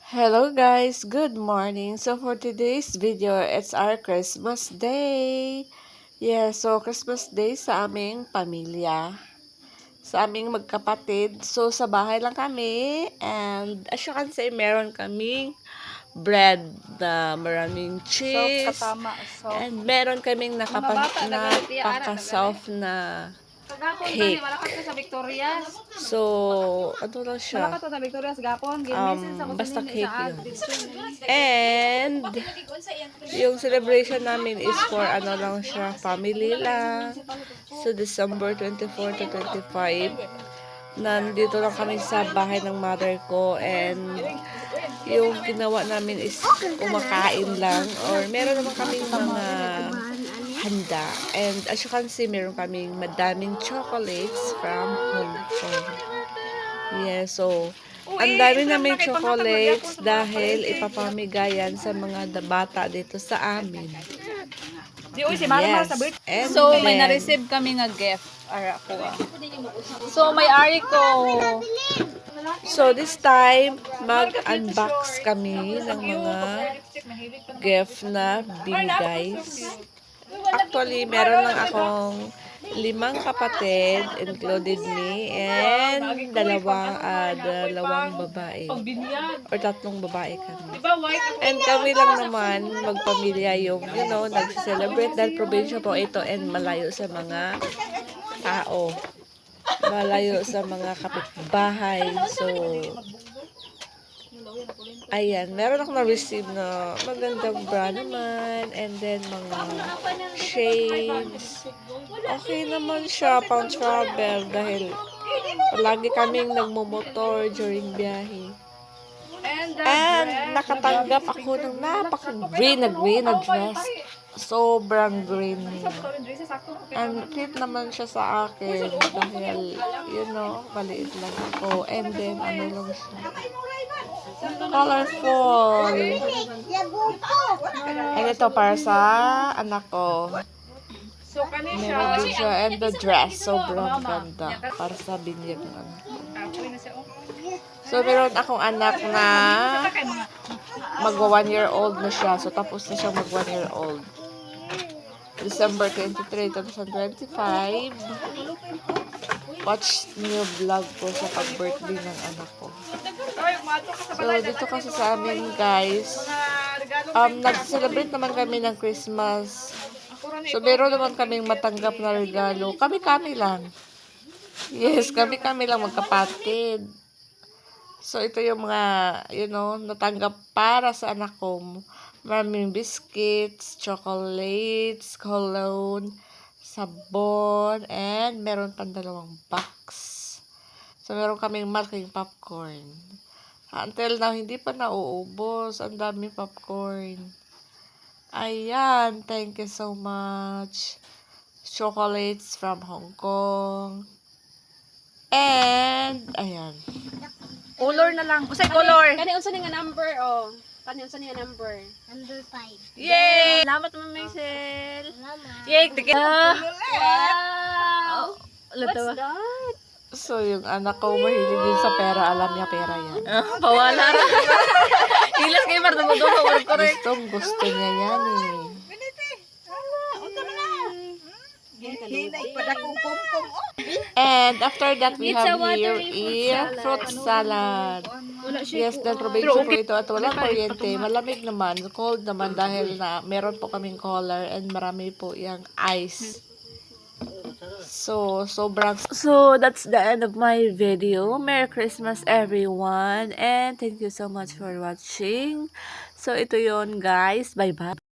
Hello guys, good morning. So for today's video, it's our Christmas Day. Yeah, so Christmas Day sa aming pamilya. Sa aming magkapatid. So sa bahay lang kami. And as you can see, meron kaming bread na maraming cheese. And meron kaming napaka-soft na cake. Sa Victorias. So, ano lang siya? Wala ka to sa Victorias gapon. Basta cake yun. And, yung celebration namin is for ano lang siya, family lang. So, December 24 to 25. Nandito lang kami sa bahay ng mother ko. And, yung ginawa namin is kumakain lang. Or, meron naman kaming mga handa. And as you can see, meron kaming madaming chocolates from Hong Kong. Yeah, so, ang dami namin chocolates dahil ipapamigayan sa mga bata dito sa amin. Yes. And So, then, may na-receive kami nga gift. Ara ko. So, may ari ko. so this time, mag-unbox kami ng mga gift na binigay. Actually, meron lang akong 5 kapatid, included me, and dalawang babae. Or 3 babae kami. And kami lang naman, magpamilya yung, nag-celebrate dahil probinsya po ito and malayo sa mga tao. Malayo sa mga kapitbahay. So, ayan, meron akong na-receive na magandang bra naman, and then mga shades. Okay naman siya pang travel dahil palagi kaming nagmumotor during biyahe. And nakatanggap ako ng napaka-green na dress. Sobrang green niya. And cute naman siya sa akin dahil, maliit lang ako. And then, ano lang siya. Colorful. And ito para sa anak ko. Meron din siya. And the dress, sobrang ganda. Para sa binyag ng anak ko. So, meron akong anak na magwa 1 year old na siya. So, tapos na siya mag 1 year old. December 23, 2025. Watch niyo vlog ko sa pag-birthday ng anak ko. So, dito kasi sa amin, guys, nag-celebrate naman kami ng Christmas. So, meron naman kaming matanggap na regalo. Kami-kami lang. Yes, kami-kami lang magkapatid. So, ito yung mga, natanggap para sa anak ko. Maraming biscuits, chocolates, cologne, sabon, and meron pang 2 box. So, meron kaming malaking popcorn. Until now, hindi pa nauubos. Ang daming popcorn. Ayan, thank you so much. Chocolates from Hong Kong. And, ayan. Color na lang. Usay color. Kani unsa ni nga number oh? Kani unsa ni nga number? Number 5. Yay! Salamat Ma'am Michelle. Salamat. Yay, ticket. Wow! What's What's that? So, yung anak ko mahilig din sa pera. Alam niya pera yan. Pawala rin. Hilas kayo para mo doon. Correct. Gusto niya yan eh. And after that, we have here is fruit salad. Yes, dahil probinsya po ito at walang kuryente. Malamig naman, cold naman dahil na meron po kaming collar and marami po yung ice. So that's the end of my video. Merry Christmas everyone and thank you so much for watching. So ito yon guys. Bye bye.